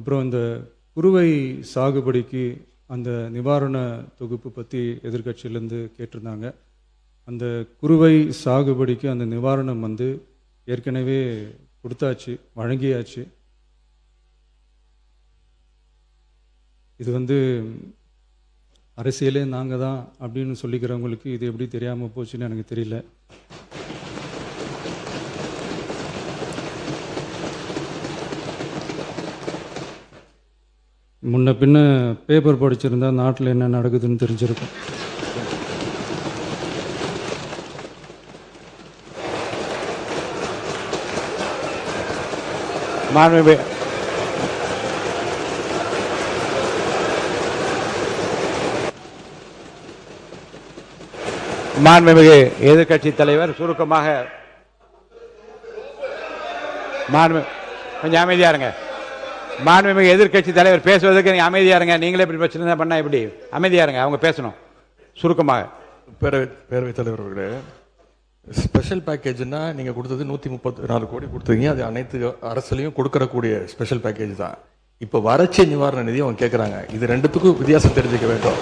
அப்புறம் இந்த குறுவை சாகுபடிக்கு அந்த நிவாரண தொகுப்பு பற்றி எதிர்க்கட்சியிலேருந்து கேட்டிருந்தாங்க. அந்த குறுவை சாகுபடிக்கு அந்த நிவாரணம் ஏற்கனவே கொடுத்தாச்சு, வழங்கியாச்சு. இது அரசியலே நாங்கள் தான் அப்படின்னு சொல்லிக்கிறவங்களுக்கு இது எப்படி தெரியாமல் போச்சுன்னு எனக்கு தெரியல. முன்ன பின்ன பேப்பர் படிச்சிருந்தா நாட்டில் என்ன நடக்குதுன்னு தெரிஞ்சிருக்கும். மாண்புமிகு எதிர்கட்சி தலைவர் சுருக்கமாக. கொஞ்சம் அமைதியா இருங்க. மாண்புமிகு எதிர்கட்சி தலைவர் பேசுவதற்கு நீங்க அமைதியா இருங்க. நீங்களே இப்படி பிரச்சனை பண்ணா எப்படி? அமைதியா இருங்க, அவங்க பேசணும் சுருக்கமாக. பேரவைத் தலைவர் அவர்களே, ஸ்பெஷல் பேக்கேஜ்னா நீங்க கொடுத்தது 134 கோடி கொடுத்தீங்க. அது அனைத்து அரசுலையும் கொடுக்கறக்கூடிய ஸ்பெஷல் பேக்கேஜ் தான். இப்போ வறட்சி நிவாரண நிதி அவங்க கேட்குறாங்க. இது ரெண்டுத்துக்கும் வித்தியாசம் தெரிஞ்சுக்க வேண்டும்.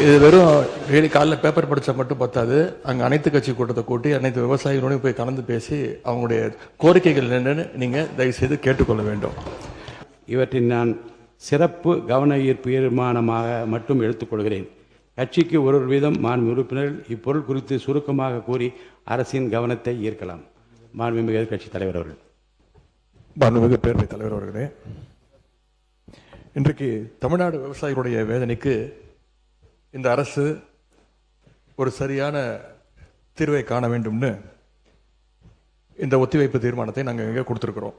இது வெறும் டெய்லி காலைல பேப்பர் படித்தா மட்டும் பத்தாது. அங்கே அனைத்து கட்சி கூட்டத்தை கூட்டி அனைத்து விவசாயிகளோடையும் போய் கலந்து பேசி அவங்களுடைய கோரிக்கைகள் என்னன்னு நீங்கள் தயவுசெய்து கேட்டுக்கொள்ள வேண்டும். இவற்றின் நான் சிறப்பு கவன ஈர்ப்பு தீர்மானமாக மட்டும் எடுத்துக்கொள்கிறேன். கட்சிக்கு ஒரு வீதம் மாண்பு உறுப்பினர்கள் இப்பொருள் குறித்து சுருக்கமாக கூறி அரசின் கவனத்தை ஈர்க்கலாம். மாண்புமிகு எதிர்கட்சி தலைவர் அவர்கள். மாண்புமிகு பேரவைத் தலைவர் அவர்களே, இன்றைக்கு தமிழ்நாடு விவசாயிகளுடைய வேதனைக்கு இந்த அரசு ஒரு சரியான தீர்வை காண வேண்டும்னு இந்த ஒத்திவைப்பு தீர்மானத்தை நாங்கள் இங்கே கொடுத்துருக்கிறோம்.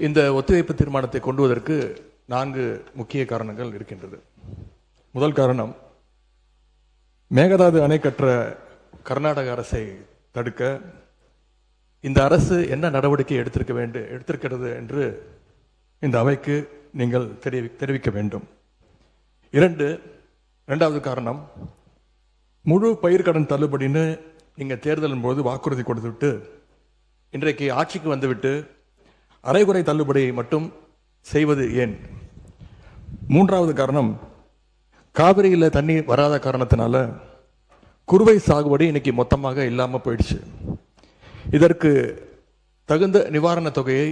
இந்த ஒத்திவைப்பு தீர்மானத்தை கொண்டு வருவதற்கு 4 முக்கிய காரணங்கள் இருக்கின்றது. முதல் காரணம், மேகதாது அணை கட்டுற கர்நாடக அரசை தடுக்க இந்த அரசு என்ன நடவடிக்கை எடுத்திருக்கிறது என்று இந்த அவைக்கு நீங்கள் தெரிவிக்க வேண்டும். இரண்டாவது காரணம், முழு பயிர்க்கடன் தள்ளுபடின்னு நீங்கள் தேர்தலின் போது வாக்குறுதி கொடுத்துவிட்டு இன்றைக்கு ஆட்சிக்கு வந்துவிட்டு அரைகுறை தள்ளுபடியை மட்டும் செய்வது ஏன்? மூன்றாவது காரணம், காவிரியில் தண்ணீர் வராத காரணத்தினால குறுவை சாகுபடி இன்னைக்கு மொத்தமாக இல்லாமல் போயிடுச்சு. இதற்கு தகுந்த நிவாரண தொகையை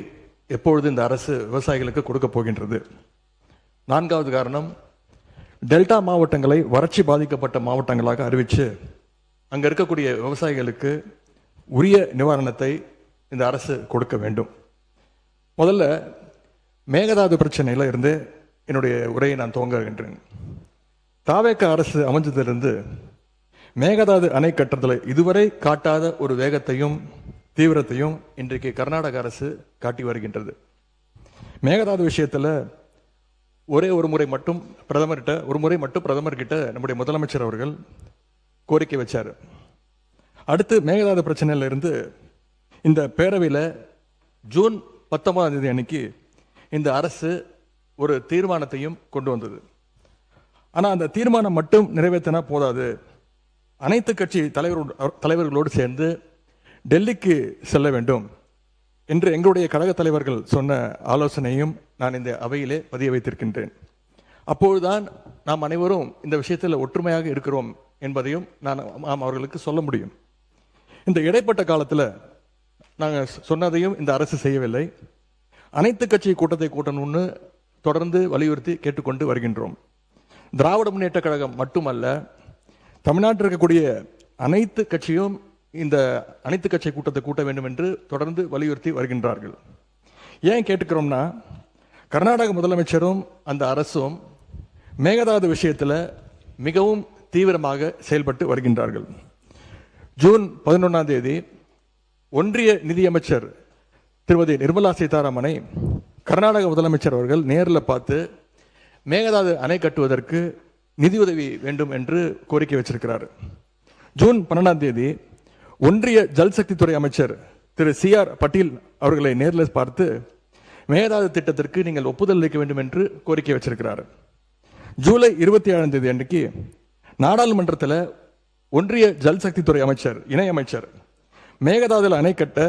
எப்பொழுது இந்த அரசு விவசாயிகளுக்கு கொடுக்க போகின்றது? நான்காவது காரணம், டெல்டா மாவட்டங்களை வறட்சி பாதிக்கப்பட்ட மாவட்டங்களாக அறிவித்து அங்கே இருக்கக்கூடிய விவசாயிகளுக்கு உரிய நிவாரணத்தை இந்த அரசு கொடுக்க வேண்டும். முதல்ல மேகதாது பிரச்சனையில் இருந்து என்னுடைய உரையை நான் துவங்குகின்றேன். தாவேக அரசு அமைஞ்சதிலிருந்து மேகதாது அணை கட்டுறதில் இதுவரை காட்டாத ஒரு வேகத்தையும் தீவிரத்தையும் இன்றைக்கு கர்நாடக அரசு காட்டி வருகின்றது. மேகதாது விஷயத்தில் ஒரு முறை மட்டும் பிரதமர்கிட்ட நம்முடைய முதலமைச்சர் அவர்கள் கோரிக்கை வச்சார். அடுத்து மேகதாது பிரச்சனையில இருந்து இந்த பேரவையில் ஜூன் 19 அன்னைக்கு இந்த அரசு ஒரு தீர்மானத்தையும் கொண்டு வந்தது. ஆனால் அந்த தீர்மானம் மட்டும் நிறைவேற்றினா போதாது, அனைத்து கட்சி தலைவர்களோடு சேர்ந்து டெல்லிக்கு செல்ல வேண்டும் என்று எங்களுடைய கழக தலைவர்கள் சொன்ன ஆலோசனையும் நான் இந்த அவையிலே பதிய வைத்திருக்கின்றேன். அப்பொழுதுதான் நாம் அனைவரும் இந்த விஷயத்தில் ஒற்றுமையாக இருக்கிறோம் என்பதையும் நாம் அவர்களுக்கு சொல்ல முடியும். இந்த இடைப்பட்ட காலத்தில் நாங்கள் சொன்னதையும் இந்த அரசு செய்யவில்லை. அனைத்து கட்சி கூட்டத்தை கூட்டணும்னு தொடர்ந்து வலியுறுத்தி கேட்டுக்கொண்டு வருகின்றோம். திராவிட முன்னேற்ற கழகம் மட்டுமல்ல, தமிழ்நாட்டில் இருக்கக்கூடிய அனைத்து கட்சியும் இந்த அனைத்து கட்சி கூட்டத்தை கூட்ட வேண்டும் என்று தொடர்ந்து வலியுறுத்தி வருகின்றார்கள். ஏன் கேட்டுக்கிறோம்னா, கர்நாடக முதலமைச்சரும் அந்த அரசும் மேகதாது விஷயத்தில் மிகவும் தீவிரமாக செயல்பட்டு வருகின்றார்கள். ஜூன் 11 ஒன்றிய நிதியமைச்சர் திருமதி நிர்மலா சீதாராமனை கர்நாடக முதலமைச்சர் அவர்கள் நேரில் பார்த்து மேகதாது அணை கட்டுவதற்கு நிதியுதவி வேண்டும் என்று கோரிக்கை வச்சிருக்கிறார். ஜூன் 12 ஒன்றிய ஜல்சக்தி துறை அமைச்சர் திரு CR பட்டீல் அவர்களை நேரில் பார்த்து மேகதாது திட்டத்திற்கு நீங்கள் ஒப்புதல் அளிக்க வேண்டும் என்று கோரிக்கை வச்சிருக்கிறார். ஜூலை 27 அன்னைக்கு நாடாளுமன்றத்தில் ஒன்றிய ஜல்சக்தி துறை அமைச்சர் இணையமைச்சர் மேகதாதுல அணை கட்ட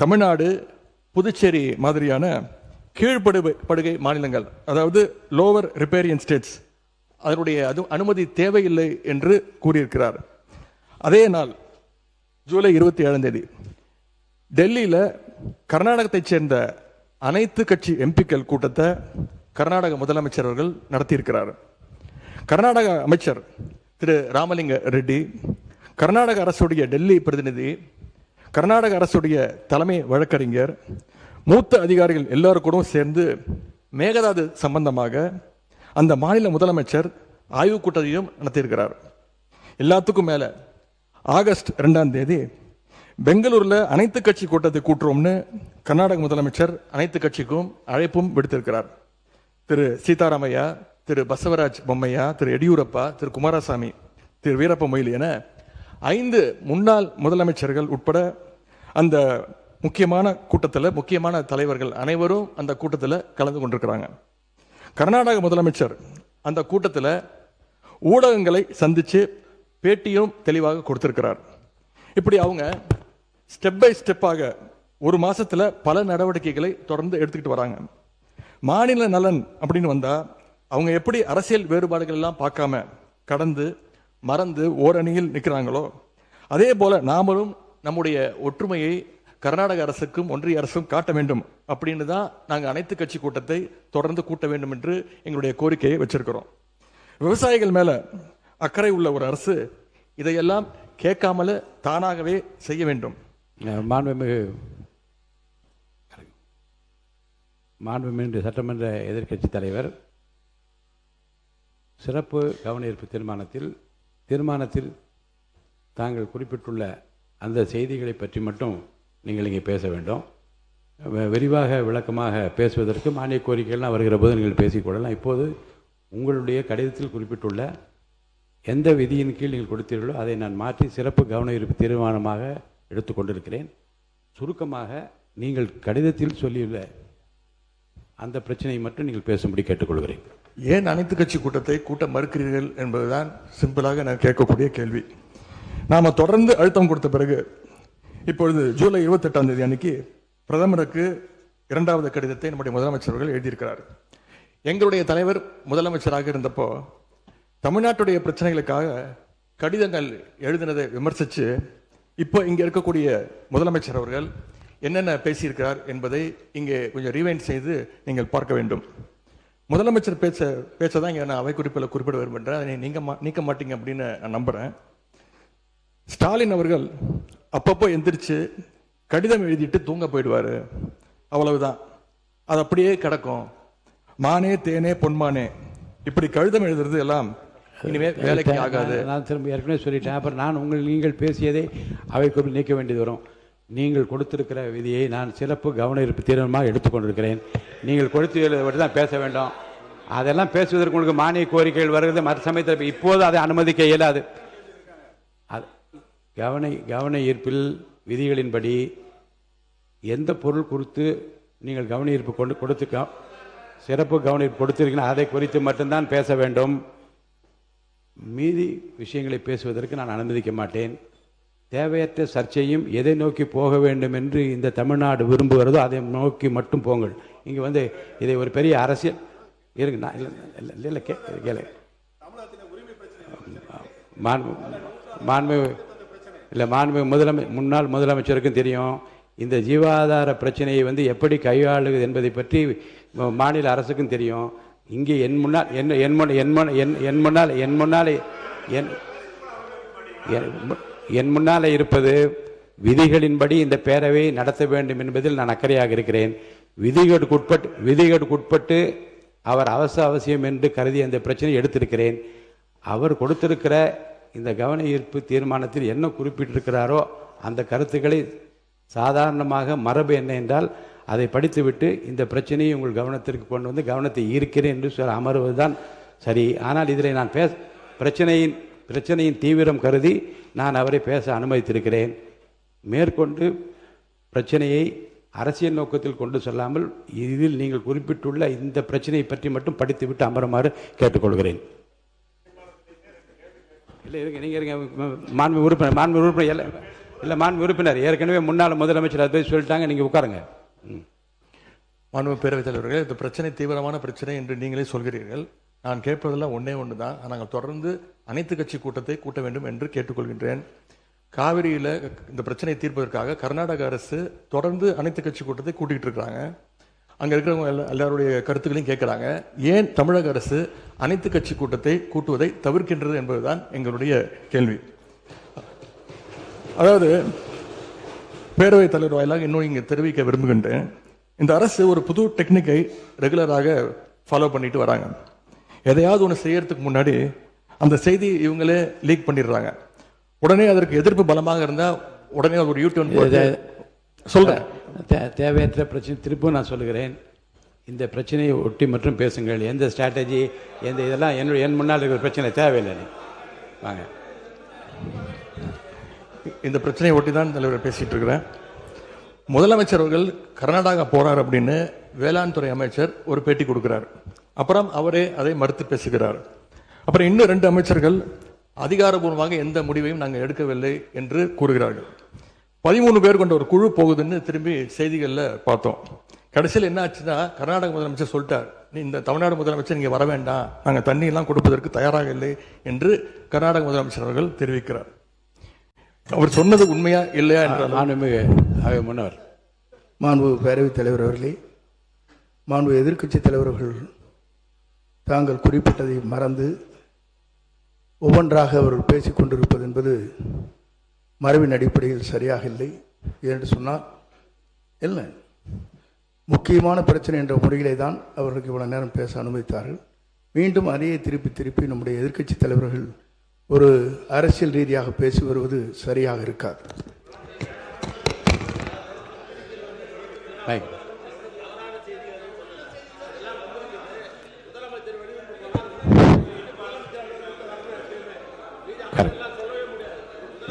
தமிழ்நாடு புதுச்சேரி மாதிரியான கீழ்ப்படுகை மாநிலங்கள், அதாவது லோவர் ரிப்பேரியன் ஸ்டேட்ஸ், அதனுடைய அனுமதி தேவையில்லை என்று கூறியிருக்கிறார். அதே நாள் ஜூலை 27 டெல்லியில் கர்நாடகத்தைச் சேர்ந்த அனைத்து கட்சி எம்பிக்கள் கூட்டத்தை கர்நாடக முதலமைச்சர் அவர்கள் நடத்தியிருக்கிறார். கர்நாடக அமைச்சர் திரு ராமலிங்க ரெட்டி, கர்நாடக அரசுடைய டெல்லி பிரதிநிதி, கர்நாடக அரசுடைய தலைமை வழக்கறிஞர், மூத்த அதிகாரிகள் எல்லாரும் கூட சேர்ந்து மேகதாது சம்பந்தமாக அந்த மாநில முதலமைச்சர் ஆய்வுக் கூட்டத்தையும் நடத்தியிருக்கிறார். எல்லாத்துக்கும் மேலே ஆகஸ்ட் 2 பெங்களூரில் அனைத்து கட்சி கூட்டத்தை கூட்டுறோம்னு கர்நாடக முதலமைச்சர் அனைத்து கட்சிக்கும் அழைப்பும் விடுத்திருக்கிறார். திரு சீதாராமையா, திரு பசவராஜ் பொம்மையா, திரு எடியூரப்பா, திரு குமாரசாமி, திரு வீரப்ப மொய்லி என 5 முன்னாள் முதலமைச்சர்கள் உட்பட அந்த முக்கியமான கூட்டத்தில் முக்கியமான தலைவர்கள் அனைவரும் அந்த கூட்டத்தில் கலந்து கொண்டிருக்கிறாங்க. கர்நாடக முதலமைச்சர் அந்த கூட்டத்தில் ஊடகங்களை சந்தித்து பேட்டியும் தெளிவாக கொடுத்திருக்கிறார். இப்படி அவங்க ஸ்டெப் பை ஸ்டெப்பாக ஒரு மாசத்துல பல நடவடிக்கைகளை தொடர்ந்து எடுத்துக்கிட்டு வராங்க. மாநில நலன் அப்படின்னு வந்தா அவங்க எப்படி அரசியல் வேறுபாடுகள் எல்லாம் பார்க்காம கடந்து மறந்து ஓரணியில் நிற்கிறாங்களோ, அதே போல நாமளும் நம்முடைய ஒற்றுமையை கர்நாடக அரசுக்கும் ஒன்றிய அரசும் காட்ட வேண்டும் அப்படின்னு தான் நாங்கள் அனைத்து கட்சி கூட்டத்தை தொடர்ந்து கூட்ட வேண்டும் என்று எங்களுடைய கோரிக்கையை வச்சிருக்கிறோம். விவசாயிகள் மேல அக்கறை உள்ள ஒரு அரசு இதையெல்லாம் கேட்காமல தானாகவே செய்ய வேண்டும். மாண்புமிகு சட்டமன்ற எதிர்க்கட்சி தலைவர் சிறப்பு கவன ஈர்ப்பு தீர்மானத்தில் தாங்கள் குறிப்பிட்டுள்ள அந்த செய்திகளை பற்றி மட்டும் நீங்கள் இங்கே பேச வேண்டும். விரிவாக விளக்கமாக பேசுவதற்கு மானிய கோரிக்கைகள்லாம் வருகிற போது நீங்கள் பேசிக்கொள்ளலாம். இப்போது உங்களுடைய கடிதத்தில் குறிப்பிட்டுள்ள எந்த விதியின் கீழ் நீங்கள் கொடுத்தீர்களோ அதை நான் மாற்றி சிறப்பு கவன ஈர்ப்பு தீர்மானமாக எடுத்துக்கொண்டிருக்கிறேன். சுருக்கமாக நீங்கள் கடிதத்தில் சொல்லியுள்ள அந்த பிரச்சனையை மட்டும் நீங்கள் பேசும்படி கேட்டுக்கொள்கிறேன். ஏன் அனைத்து கட்சி கூட்டத்தை கூட்ட மறுக்கிறீர்கள் என்பதுதான் சிம்பிளாக நான் கேட்கக்கூடிய கேள்வி. நாம தொடர்ந்து அழுத்தம் கொடுத்த பிறகு இப்பொழுது ஜூலை 28 அன்னைக்கு பிரதமருக்கு 2வது கடிதத்தை நம்முடைய முதலமைச்சர்கள் எழுதியிருக்கிறார். எங்களுடைய தலைவர் முதலமைச்சராக இருந்தப்போ தமிழ்நாட்டுடைய பிரச்சனைகளுக்காக கடிதங்கள் எழுதினதை விமர்சித்து இப்போ இங்கே இருக்கக்கூடிய முதலமைச்சர் அவர்கள் என்னென்ன பேசியிருக்கிறார் என்பதை இங்கே கொஞ்சம் ரீவைண்ட் செய்து நீங்கள் பார்க்க வேண்டும். முதலமைச்சர் பேச்சதான் இங்கே நான் அவை குறிப்பில் குறிப்பிட விரும்புகிறேன். அதை நீக்க மாட்டீங்க அப்படின்னு நான் நம்புகிறேன். ஸ்டாலின் அவர்கள் அப்பப்போ எந்திரிச்சு கடிதம் எழுதிட்டு தூங்க போயிடுவார், அவ்வளவுதான், அது அப்படியே கிடக்கும். மானே தேனே பொன்மானே இப்படி கடிதம் எழுதுறது எல்லாம் இனிமே வேலைக்கு ஆகாது. நான் திரும்ப ஏற்கனவே சொல்லிட்டேன். அப்புறம் நீங்கள் பேசியதை அவை குறிப்பில் நீக்க வேண்டியது வரும். நீங்கள் கொடுத்திருக்கிற விதியை நான் சிறப்பு கவன ஈர்ப்பு தீர்மானமாக எடுத்துக்கொண்டிருக்கிறேன். நீங்கள் கொடுத்து தான் பேச வேண்டும். அதெல்லாம் பேசுவதற்கு உங்களுக்கு மானிய கோரிக்கைகள் வருகிறது. மற்ற சமயத்தில் இப்போது அதை அனுமதிக்க இயலாது. கவன ஈர்ப்பில் விதிகளின்படி எந்த பொருள் குறித்து நீங்கள் கவன ஈர்ப்பு கொடுத்து சிறப்பு கவன ஈர்ப்பு கொடுத்திருக்கீங்க அதை குறித்து மட்டும்தான் பேச வேண்டும். மீதி விஷயங்களை பேசுவதற்கு நான் அனுமதிக்க மாட்டேன். தேவையற்ற சர்ச்சையும் எதை நோக்கி போக வேண்டும் என்று இந்த தமிழ்நாடு விரும்புகிறதோ அதை நோக்கி மட்டும் போங்கள். இங்கே இதை ஒரு பெரிய அரசியல் இருக்கு. நான் இல்லை கேளு முன்னாள் முதலமைச்சருக்கும் தெரியும் இந்த ஜீவாதார பிரச்சனையை எப்படி கையாளுவது என்பதை பற்றி மாநில அரசுக்கும் தெரியும். இங்கே என் முன்னாலே இருப்பது விதிகளின்படி இந்த பேரவை நடத்த வேண்டும் என்பதில் நான் அக்கறையாக இருக்கிறேன். விதிகளுக்குட்பட்டு அவர் அவசியம் என்று கருதி அந்த பிரச்சனையை எடுத்திருக்கிறேன். அவர் கொடுத்திருக்கிற இந்த கவன ஈர்ப்பு தீர்மானத்தில் என்ன குறிப்பிட்டிருக்கிறாரோ அந்த கருத்துக்களை சாதாரணமாக மரபு என்ன என்றால் அதை படித்துவிட்டு இந்த பிரச்சனையை உங்கள் கவனத்திற்கு கொண்டு வந்து கவனத்தை ஈர்க்கிறேன் என்று சொல்ல அமர்வதுதான் சரி. ஆனால் இதில் நான் பிரச்சனையின் தீவிரம் கருதி நான் அவரை பேச அனுமதித்திருக்கிறேன். மேற்கொண்டு பிரச்சனையை அரசியல் நோக்கத்தில் கொண்டு செல்லாமல் இதில் நீங்கள் குறிப்பிட்டுள்ள இந்த பிரச்சனையை பற்றி மட்டும் படித்துவிட்டு அமருமாறு கேட்டுக்கொள்கிறேன். இல்லை நீங்கள் இருங்க. மாண்பு உறுப்பினர் ஏற்கனவே முன்னாள் முதலமைச்சர் அதை சொல்லிட்டாங்க. நீங்கள் உட்காருங்க. மாண்பு பேரவைத் தலைவர்களே, இந்த பிரச்சனை தீவிரமான பிரச்சனை என்று நீங்களே சொல்கிறீர்கள். நான் கேட்பதெல்லாம் ஒன்று தான். நாங்கள் தொடர்ந்து அனைத்து கட்சி கூட்டத்தை கூட்ட வேண்டும் என்று கேட்டுக்கொள்கின்றேன். காவிரியில் இந்த பிரச்சனையை தீர்ப்பதற்காக கர்நாடக அரசு தொடர்ந்து அனைத்து கட்சி கூட்டத்தை கூட்டிகிட்டு இருக்கிறாங்க. அங்கே இருக்கிறவங்க எல்லாருடைய கருத்துக்களையும் கேட்குறாங்க. ஏன் தமிழக அரசு அனைத்து கட்சி கூட்டத்தை கூட்டுவதை தவிர்க்கின்றது என்பதுதான் எங்களுடைய கேள்வி. அதாவது பேரவைத் தலைவர் வாயிலாக இன்னும் இங்கே தெரிவிக்க விரும்புகின்றேன். இந்த அரசு ஒரு புது டெக்னிக்கை ரெகுலராக ஃபாலோ பண்ணிட்டு வராங்க. எதையாவது ஒன்று செய்யறதுக்கு முன்னாடி அந்த செய்தி இவங்களே லீக் பண்ணிடுறாங்க. உடனே அதற்கு எதிர்ப்பு பலமாக இருந்தால் உடனே ஒரு யூடியூன் சொல்றேன். தேவையற்ற பிரச்சனை திருப்பும் நான் சொல்லுகிறேன். இந்த பிரச்சனையை ஒட்டி மற்றும் பேசுங்கள். எந்த ஸ்ட்ராட்டஜி எந்த இதெல்லாம் என் முன்னால் இருக்கிற பிரச்சனை தேவையில்லை. வாங்க, இந்த பிரச்சனையை ஒட்டி தான் தலைவர் பேசிட்டு இருக்கிறேன். முதலமைச்சர் அவர்கள் கர்நாடகா போறார் அப்படின்னு வேளாண் துறை அமைச்சர் ஒரு பேட்டி கொடுக்கிறார். அப்புறம் அவரே அதை மறுத்து பேசுகிறார். அப்புறம் இன்னும் 2 அமைச்சர்கள் அதிகாரபூர்வமாக எந்த முடிவையும் நாங்கள் எடுக்கவில்லை என்று கூறுகிறார்கள். 13 பேர் கொண்ட ஒரு குழு போகுதுன்னு திரும்பி செய்திகளில் பார்த்தோம். கடைசியில் என்ன ஆச்சுன்னா, கர்நாடக முதலமைச்சர் சொல்லிட்டார், இந்த தமிழ்நாடு முதலமைச்சர் இங்கே வர வேண்டாம், நாங்கள் தண்ணியெல்லாம் கொடுப்பதற்கு தயாராக இல்லை என்று கர்நாடக முதலமைச்சர் அவர்கள் தெரிவிக்கிறார். அவர் சொன்னது உண்மையா இல்லையா என்றால் முன்னவர் மாண்பு பேரவைத் தலைவர் அவர்களே, மாண்பு எதிர்க்கட்சி தலைவர்கள் தாங்கள் குறிப்பிட்டதை மறந்து ஒவ்வொன்றாக அவர்கள் பேசிக் கொண்டிருப்பது என்பது மரபின் அடிப்படையில் சரியாக இல்லை. என்று சொன்னால் இல்லை, முக்கியமான பிரச்சனை என்ற முறையிலே தான் அவர்களுக்கு இவ்வளவு நேரம் பேச அனுமதித்தார்கள். மீண்டும் அதையே திருப்பி நம்முடைய எதிர்க்கட்சி தலைவர்கள் ஒரு அரசியல் ரீதியாக பேசி வருவது சரியாக இருக்காது.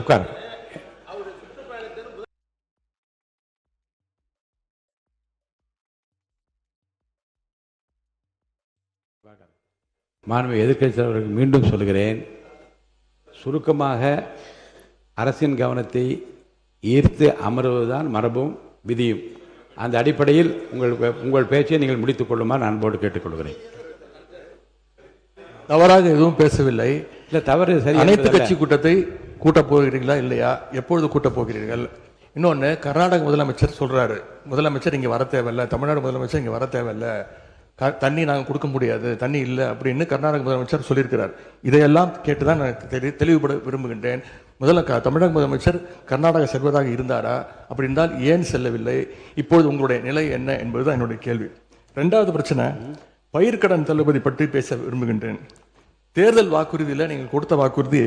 உட்கார். மாண்பு எதிர்க்கட்சி தலைவர்களுக்கு மீண்டும் சொல்கிறேன், சுருக்கமாக அரசின் கவனத்தை ஈர்த்து அமர்வதுதான் மரபும் விதியும். அந்த அடிப்படையில் உங்கள் பேச்சை நீங்கள் முடித்துக் கொள்ளுமாறு அன்போடு கேட்டுக்கொள்கிறேன். தவறாக எதுவும் பேசவில்லை. இல்லை, தவறு சரி. அனைத்து கட்சி கூட்டத்தை கூட்டப் போகிறீர்களா இல்லையா, எப்பொழுது கூட்டப் போகிறீர்கள்? இன்னொன்று, கர்நாடக முதலமைச்சர் சொல்றாரு, முதலமைச்சர் இங்கே வர தேவையில்லை, தமிழ்நாடு முதலமைச்சர் இங்கே வர தேவையில்லை, தண்ணி நாங்கள் கொடுக்க முடியாது, தண்ணி இல்லை அப்படின்னு கர்நாடக முதலமைச்சர் சொல்லியிருக்கிறார். இதையெல்லாம் கேட்டுதான் நான் தெளிவுபட விரும்புகின்றேன். முதல்ல தமிழக முதலமைச்சர் கர்நாடகா செல்வதாக இருந்தாரா? அப்படி இருந்தால் ஏன் செல்லவில்லை? இப்பொழுது உங்களுடைய நிலை என்ன என்பதுதான் என்னுடைய கேள்வி. 2வது பிரச்சனை, பயிர்க்கடன் தள்ளுபடி பற்றி பேச விரும்புகின்றேன். தேர்தல் வாக்குறுதியில் நீங்கள் கொடுத்த வாக்குறுதி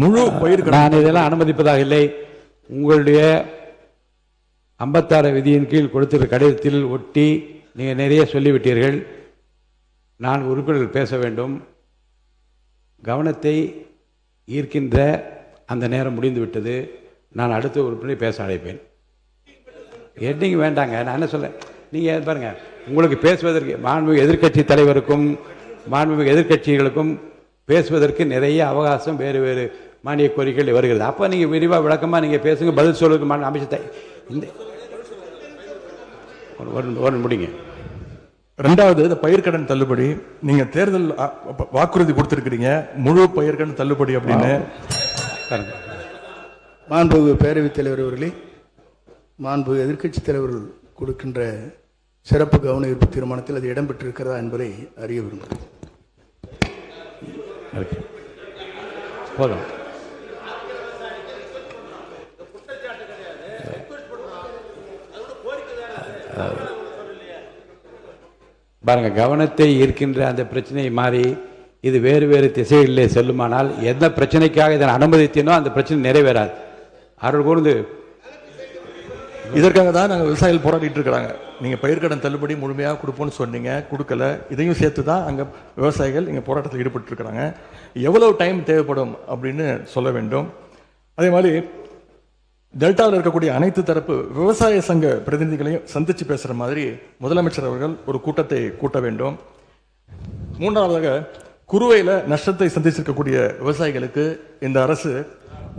முழு பயிர்க்கடன். நான் இதெல்லாம் அனுமதிப்பதாக இல்லை. உங்களுடைய 56 விதியின் கீழ் கொடுத்திருக்கிற கடிதத்தில் ஒட்டி நீங்கள் நிறைய சொல்லிவிட்டீர்கள். நான் உறுப்பினர்கள் பேச வேண்டும். கவனத்தை ஈர்க்கின்ற அந்த நேரம் முடிந்து விட்டது. நான் அடுத்த உறுப்பினரை பேச அழைப்பேன். எட்டிங் வேண்டாங்க. நான் என்ன சொல்ல, நீங்கள் பாருங்க, உங்களுக்கு பேசுவதற்கு மாண்புமிகு எதிர்க்கட்சி தலைவருக்கும் மாண்புமிகு எதிர்க்கட்சிகளுக்கும் பேசுவதற்கு நிறைய அவகாசம் வேறு வேறு மானிய கோரிக்கைகள் வருகிறது. அப்போ நீங்கள் விரிவாக விளக்கமாக நீங்கள் பேசுங்க, பதில் சொல்வதற்கு அமைச்சத்தை இந்த ஒரு முடிங்க. 2வது, இந்த பயிர்க்கடன் தள்ளுபடி நீங்க தேர்தல் வாக்குறுதி கொடுத்திருக்கிறீங்க, முழு பயிர்க்கடன் தள்ளுபடி அப்படின்னு. மாண்பு பேரவைத் தலைவர் அவர்களே, மாண்பு எதிர்க்கட்சி தலைவர்கள் கொடுக்கின்ற சிறப்பு கவன ஈர்ப்பு தீர்மானத்தில் அது இடம்பெற்றிருக்கிறதா என்பதை அறிய விரும்புகிறேன். போதும். பாருங்க, கவனத்தை ஈர்க்கின்ற அந்த பிரச்சனை மாறி இது வேறு வேறு திசைகளிலே செல்லுமானால் எந்த பிரச்சனைக்காக இதனை அனுமதித்தனோ அந்த பிரச்சனை நிறைவேறாது. அருள் கூர்ந்து இதற்காக தான் நாங்கள் விவசாயிகள் போராடிட்டு இருக்கிறாங்க. நீங்கள் பயிர்க்கடன் தள்ளுபடி முழுமையாக கொடுப்போம்னு சொன்னீங்க, கொடுக்கல. இதையும் சேர்த்து தான் அங்கே விவசாயிகள் இங்கே போராட்டத்தில் ஈடுபட்டு இருக்கிறாங்க. எவ்வளவு டைம் தேவைப்படும் அப்படின்னு சொல்ல வேண்டும். அதே மாதிரி டெல்டாவில் இருக்கக்கூடிய அனைத்து தரப்பு விவசாய சங்க பிரதிநிதிகளையும் சந்திச்சு பேசுகிற மாதிரி முதலமைச்சர் அவர்கள் ஒரு கூட்டத்தை கூட்ட வேண்டும். 3வதாக, குறுவையில் நஷ்டத்தை சந்திச்சிருக்கக்கூடிய விவசாயிகளுக்கு இந்த அரசு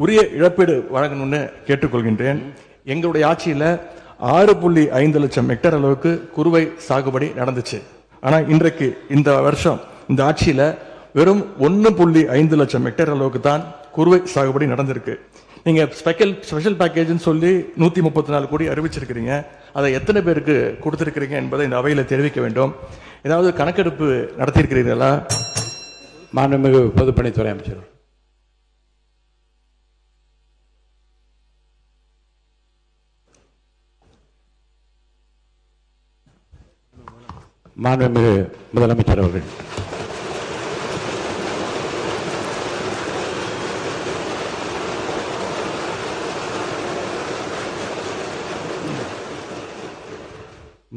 உரிய இழப்பீடு வழங்கணும்னு கேட்டுக்கொள்கின்றேன். எங்களுடைய ஆட்சியில் 6.5 லட்சம் ஹெக்டேர் அளவுக்கு குறுவை சாகுபடி நடந்துச்சு. ஆனா இன்றைக்கு இந்த வருஷம் இந்த ஆட்சியில வெறும் 1.5 லட்சம் ஹெக்டேர் அளவுக்கு தான் குறுவை சாகுபடி நடந்திருக்கு. நீங்க ஸ்பெஷல் பேக்கேஜ்னு சொல்லி 134 கோடி அறிவிச்சிருக்கிறீங்க. அதை எத்தனை பேருக்கு கொடுத்திருக்கிறீங்க என்பதை இந்த அவையில தெரிவிக்க வேண்டும். ஏதாவது கணக்கெடுப்பு நடத்தியிருக்கிறீர்களா? மாண்புமிகு பொதுப்பணித்துறை அமைச்சர். மாண்புமிகு முதலமைச்சர் அவர்கள்.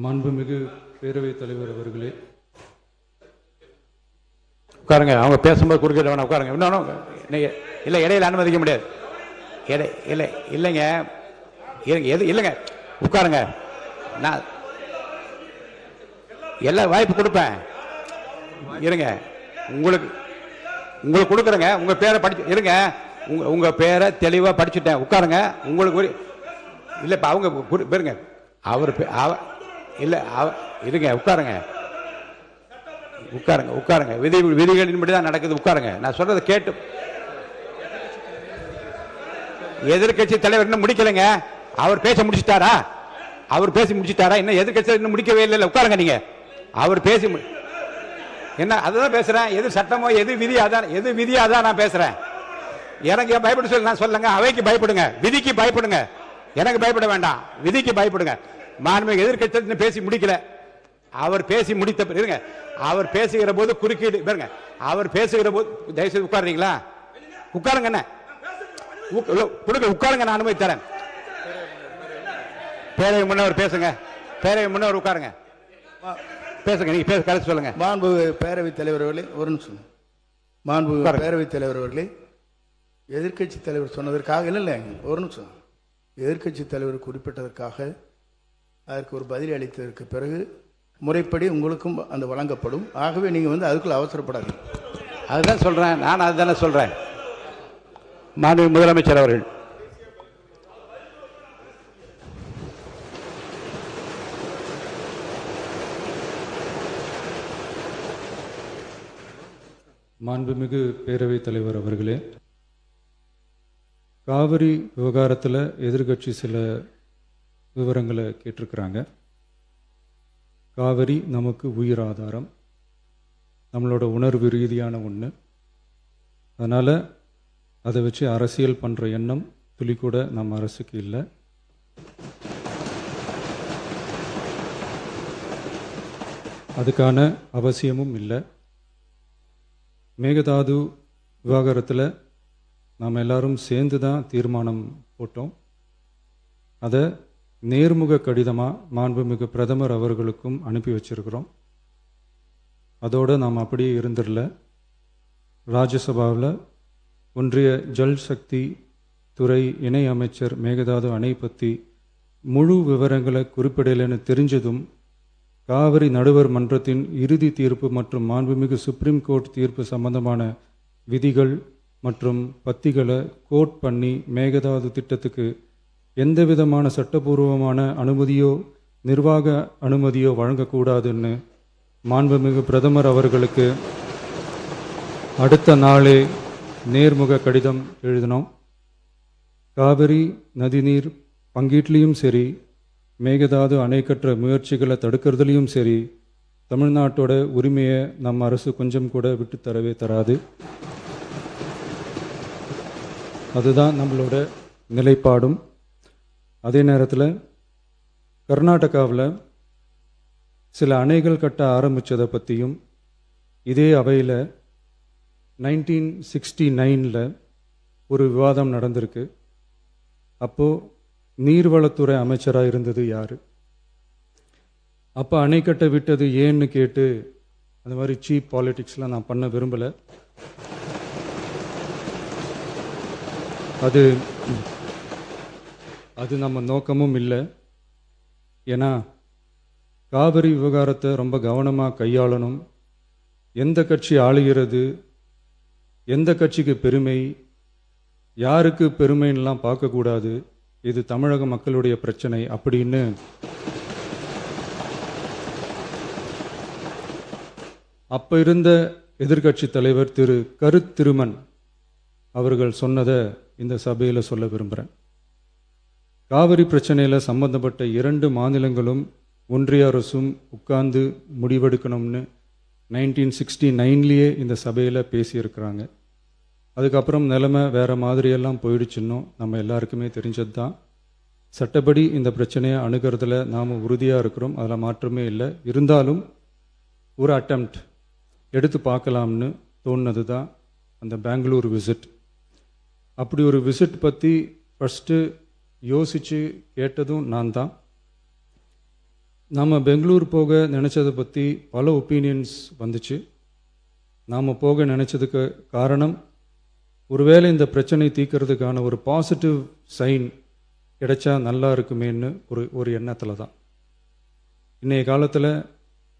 மாண்புமிகு பேரவைத் தலைவர் அவர்களே, உட்காருங்க. அவங்க பேசும்போது குறுக்கிட வேணாம், உட்காருங்க. இன்னொன்று இல்லை, இடையில அனுமதிக்க முடியாது. இல்லைங்க இல்லைங்க, உட்காருங்க. நான் எல்லா வாய்ப்பு கொடுப்பேன். இருங்க, உங்களுக்கு கொடுக்குறேங்க. உங்க பேரை படிச்சு இருங்க. உங்க பேரை தெளிவா படிச்சுட்டேன். உட்காருங்க. உங்களுக்கு இல்லை, இப்போ அவங்க பேருங்க. அவர் இல்லை இருங்க, உட்காருங்க. விதிகளின்படி தான் நடக்குது. உட்காருங்க. நான் சொல்றதை கேட்டு. எதிர்கட்சி தலைவர் இன்னும் முடிக்கலைங்க. அவர் பேச முடிச்சுட்டாரா? இன்னும் எதிர்கட்சி இன்னும் முடிக்கவே இல்லை. உட்காருங்க. நீங்க அவர் பேசி என்ன அதுதான் பேசுறேன். எது சட்டமோ எது விதியாதான் நான் பேசுறேன். எனக்கு பயப்பட சொல்லி நான் சொல்லுங்க. அவைக்கு பயப்படுங்க, விதிக்கு பயப்படுங்க. எனக்கு பயப்பட வேண்டாம், விதிக்கு பயப்படுங்க. மாண்புமிகு எதிர்கட்சி பேசி முடிக்கல. அவர் பேசி முடித்த இருங்க. அவர் பேசுகிற போது குறுக்கீடு பாருங்க. அவர் பேசுகிற போது தயவுசெய்து உட்காருறீங்களா? உட்காருங்க. என்ன கொடுங்க, உட்காருங்க. நான் அனுமதி தரேன். பேரவை முன்னவர் பேசுங்க. பேரவை முன்னவர் உட்காருங்க. பேசுங்க. நீங்க பேச கருத்து சொல்லுங்க. மாண்பு பேரவைத் தலைவர் அவர்களே, ஒரு நிமிஷம். மாண்பு பேரவைத் தலைவர் அவர்களே, எதிர்க்கட்சி தலைவர் சொன்னதற்காக இல்லை, ஒரு நிமிஷம். எதிர்க்கட்சி தலைவர் குறிப்பிட்டதற்காக அதற்கு ஒரு பதில் அளித்ததற்கு பிறகு முறைப்படி உங்களுக்கும் அந்த வழங்கப்படும். ஆகவே நீங்கள் அதுக்குள்ள அவசரப்படாது. அதுதான் சொல்றேன். நான் அதுதானே சொல்றேன். மாண்புமிகு முதலமைச்சர் அவர்கள். மாண்புமிகு பேரவைத் தலைவர் அவர்களே, காவிரி விவகாரத்தில் எதிர்கட்சி சில விவரங்களை கேட்டிருக்கிறாங்க. காவிரி நமக்கு உயிர் ஆதாரம், நம்மளோட உணர்வு ரீதியான ஒன்று. அதனால் அதை வச்சு அரசியல் பண்ணுற எண்ணம் துளி கூட நம்ம அரசுக்கு இல்லை. அதுக்கான அவசியமும் இல்லை. மேகதாது விவகாரத்தில் நாம் எல்லாரும் சேர்ந்து தான் தீர்மானம் போட்டோம். அதை நேர்முக கடிதமாக மாண்புமிகு பிரதமர் அவர்களுக்கும் அனுப்பி வச்சிருக்கிறோம். அதோடு நாம் அப்படியே இருந்துடல. ராஜ்யசபாவில் ஒன்றிய ஜல் சக்தி துறை இணை அமைச்சர் மேகதாது அணை பற்றி முழு விவரங்களை குறிப்பிடலைன்னு தெரிஞ்சதும் காவிரி நடுவர் மன்றத்தின் இறுதி தீர்ப்பு மற்றும் மாண்புமிகு சுப்ரீம் கோர்ட் தீர்ப்பு சம்பந்தமான விதிகள் மற்றும் பத்திகளை கோட் பண்ணி மேகதாது திட்டத்துக்கு எந்த விதமான சட்டபூர்வமான அனுமதியோ நிர்வாக அனுமதியோ வழங்கக்கூடாதுன்னு மாண்புமிகு பிரதமர் அவர்களுக்கு அடுத்த நாளே நேர்முக கடிதம் எழுதினோம். காவிரி நதிநீர் பங்கீட்லேயும் சரி, மேகதாது அணை கட்டுற முயற்சிகளை தடுக்கிறதுலையும் சரி, தமிழ்நாட்டோட உரிமையை நம்ம அரசு கொஞ்சம் கூட விட்டு தரவே தராது. அதுதான் நம்மளோட நிலைப்பாடும். அதே நேரத்தில் கர்நாடகாவில் சில அணைகள் கட்ட ஆரம்பித்ததை பற்றியும் இதே அவையில் 1969 ஒரு விவாதம் நடந்திருக்கு. அப்போது நீர்வளத்துறை அமைச்சராக இருந்தது யார்? அப்போ அணை கட்ட விட்டது ஏன்னு கேட்டு அந்த மாதிரி சீப் பாலிடிக்ஸ்லாம் நான் பண்ண விரும்பலை. அது நம்ம நோக்கமும் இல்லை. ஏன்னா காவிரி விவகாரத்தை ரொம்ப கவனமாக கையாளணும். எந்த கட்சி ஆளுகிறது, எந்த கட்சிக்கு பெருமை, யாருக்கு பெருமைன்னெலாம் பார்க்கக்கூடாது. இது தமிழக மக்களுடைய பிரச்சனை அப்படின்னு அப்போ இருந்த எதிர்க்கட்சி தலைவர் திரு கருத்திருமன் அவர்கள் சொன்னதை இந்த சபையில் சொல்ல விரும்புகிறேன். காவிரி பிரச்சனையில் சம்பந்தப்பட்ட 2 மாநிலங்களும் ஒன்றிய அரசும் உட்கார்ந்து முடிவெடுக்கணும்னு 1969 இந்த சபையில் பேசியிருக்கிறாங்க. அதுக்கப்புறம் நிலைமை வேறு மாதிரியெல்லாம் போயிடுச்சுன்னும் நம்ம எல்லாருக்குமே தெரிஞ்சது தான். சட்டப்படி இந்த பிரச்சனையை அணுகிறதுல நாம் உறுதியாக இருக்கிறோம், அதில் மாற்றமே இல்லை. இருந்தாலும் ஒரு அட்டெம்ப்ட் எடுத்து பார்க்கலாம்னு தோணுனது தான் அந்த பெங்களூர் விசிட். அப்படி ஒரு விசிட் பற்றி ஃபஸ்ட்டு யோசித்து கேட்டதும் நான் தான். நாம் பெங்களூர் போக நினச்சதை பற்றி பல ஒப்பீனியன்ஸ் வந்துச்சு. நாம் போக நினச்சதுக்கு காரணம், ஒருவேளை இந்த பிரச்சனை தீர்க்கறதுக்கான ஒரு பாசிட்டிவ் சைன் கிடைச்சா நல்லா இருக்குமேன்னு ஒரு எண்ணத்தில் தான். இன்றைய காலத்தில்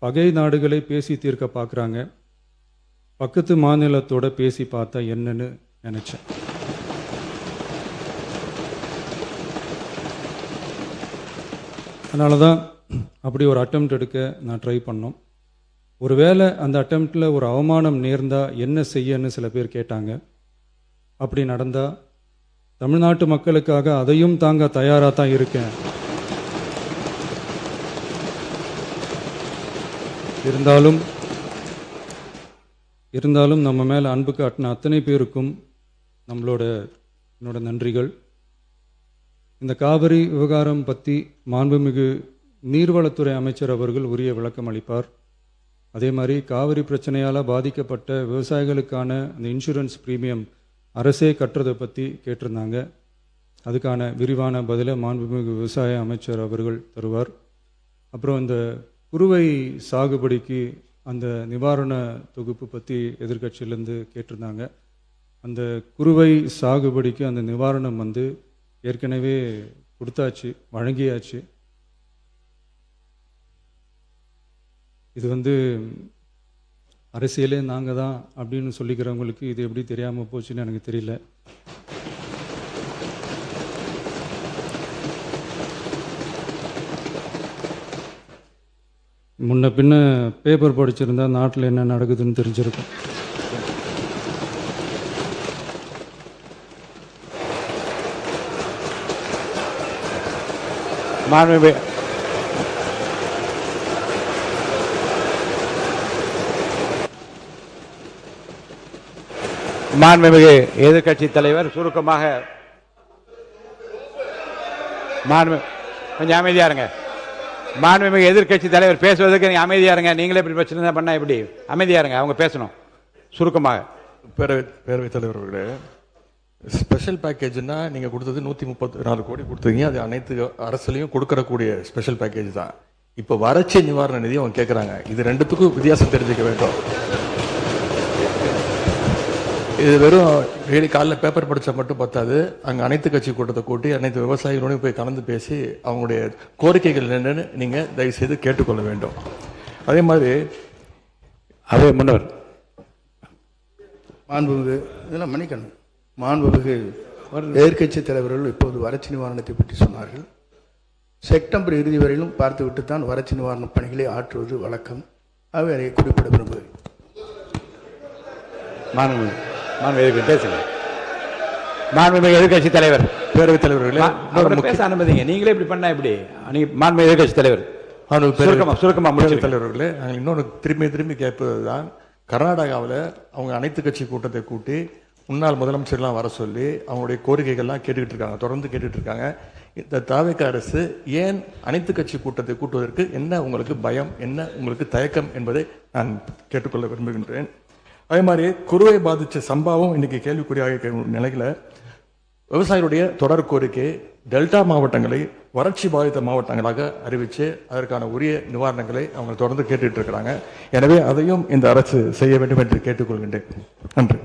பகை நாடுகளை பேசி தீர்க்க பார்க்குறாங்க, பக்கத்து மாநிலத்தோட பேசி பார்த்தா என்னன்னு நினச்சேன். அதனால தான் அப்படி ஒரு அட்டெம்ப்ட் எடுக்க நான் ட்ரை பண்ணோம். ஒருவேளை அந்த அட்டெம்ப்டில் ஒரு அவமானம் நேர்ந்தால் என்ன செய்யன்னு சில பேர் கேட்டாங்க. அப்படி நடந்தால் தமிழ்நாட்டு மக்களுக்காக அதையும் தாங்க தயாராக தான் இருக்கேன். இருந்தாலும் நம்ம மேலே அன்பு காட்டின அத்தனை பேருக்கும் என்னோட நன்றிகள். இந்த காவிரி விவகாரம் பற்றி மாண்புமிகு நீர்வளத்துறை அமைச்சர் அவர்கள் உரிய விளக்கம் அளிப்பார். அதே மாதிரி காவிரி பிரச்சனையால் பாதிக்கப்பட்ட விவசாயிகளுக்கான அந்த இன்சூரன்ஸ் ப்ரீமியம் அரசே கட்டுறதை பற்றி கேட்டிருந்தாங்க. அதுக்கான விரிவான பதிலை மாண்புமிகு விவசாய அமைச்சர் அவர்கள் தருவார். அப்புறம் இந்த குறுவை சாகுபடிக்கு அந்த நிவாரண தொகுப்பு பற்றி எதிர்க்கட்சியிலேருந்து கேட்டிருந்தாங்க. அந்த குறுவை சாகுபடிக்கு அந்த நிவாரணம் ஏற்கனவே கொடுத்தாச்சு, வழங்கியாச்சு. இது அரசியலே நாங்கள் தான் அப்படின்னு சொல்லிக்கிறவங்களுக்கு இது எப்படி தெரியாமல் போச்சுன்னு எனக்கு தெரியல. முன்ன பின்ன பேப்பர் படிச்சிருந்தா நாட்டில் என்ன நடக்குதுன்னு தெரிஞ்சிருக்கும். மாண்புமிகு எதிர்க்கட்சி தலைவர் சுருக்கமாக கொஞ்சம் அமைதியா இருங்க. மாண்புமிகு எதிர்க்கட்சி தலைவர் பேசுவதற்கு நீங்க அமைதியா இருங்க. நீங்களே இப்படி பிரச்சனை பண்ணா எப்படி? அமைதியா இருங்க, அவங்க பேசணும் சுருக்கமாக. பேரவைத் தலைவர் அவர்களே, ஸ்பெஷல் பேக்கேஜ்னா நீங்கள் கொடுத்தது 134 கோடி கொடுத்தீங்க. அது அனைத்து அரசுலையும் கொடுக்கறக்கூடிய ஸ்பெஷல் பேக்கேஜ் தான். இப்போ வறட்சி நிவாரண நிதி அவங்க கேட்குறாங்க. இது ரெண்டுத்துக்கும் வித்தியாசம் தெரிஞ்சுக்க வேண்டும். இது வெறும் டெய்லி காலைல பேப்பர் படித்தா மட்டும் பத்தாது. அங்கே அனைத்து கட்சி கூட்டத்தை கூட்டி அனைத்து விவசாயிகளோடையும் போய் கலந்து பேசி அவங்களுடைய கோரிக்கைகள் என்னன்னு நீங்கள் தயவுசெய்து கேட்டுக்கொள்ள வேண்டும். அதே மாதிரி முன்னவர் மாண்புமிகு இதெல்லாம் மன்னிக்கணும். மாண்புமிகு எதிர்க்கட்சி தலைவர்கள் இப்போது வறட்சி நிவாரணத்தை பற்றி சொன்னார்கள். செப்டம்பர் இறுதி வரையிலும் பார்த்துவிட்டு தான் வறட்சி நிவாரண பணிகளை ஆற்றுவது வழக்கம். அவை அதை குறிப்பிட விரும்புகிறேன். எதிர்கட்சி தலைவர், பேரவைத் தலைவர்களே பேச அனுமதிங்க. நீங்களே இப்படி பண்ணா எப்படி? மாண்புமிகு எதிர்கட்சி தலைவர் சுருக்கமா தலைவர்களே, நாங்கள் இன்னொன்று திரும்பி கேட்பதுதான், கர்நாடகாவில் அவங்க அனைத்து கட்சி கூட்டத்தை கூட்டி முன்னாள் முதலமைச்சர்லாம் வர சொல்லி அவங்களுடைய கோரிக்கைகள்லாம் கேட்டுக்கிட்டு இருக்காங்க, தொடர்ந்து கேட்டுட்டு இருக்காங்க. இந்த தாவேக அரசு ஏன் அனைத்து கட்சி கூட்டத்தை கூட்டுவதற்கு என்ன உங்களுக்கு பயம், என்ன உங்களுக்கு தயக்கம் என்பதை நான் கேட்டுக்கொள்ள விரும்புகின்றேன். அதே மாதிரி குறுவை பாதித்த சம்பவம் இன்னைக்கு கேள்விக்குறியாக நிலையில விவசாயிகளுடைய தொடர் கோரிக்கை டெல்டா மாவட்டங்களை வறட்சி பாதித்த மாவட்டங்களாக அறிவித்து அதற்கான உரிய நிவாரணங்களை அவங்க தொடர்ந்து கேட்டுட்டு இருக்கிறாங்க. எனவே அதையும் இந்த அரசு செய்ய வேண்டும் என்று கேட்டுக்கொள்கின்றேன். நன்றி.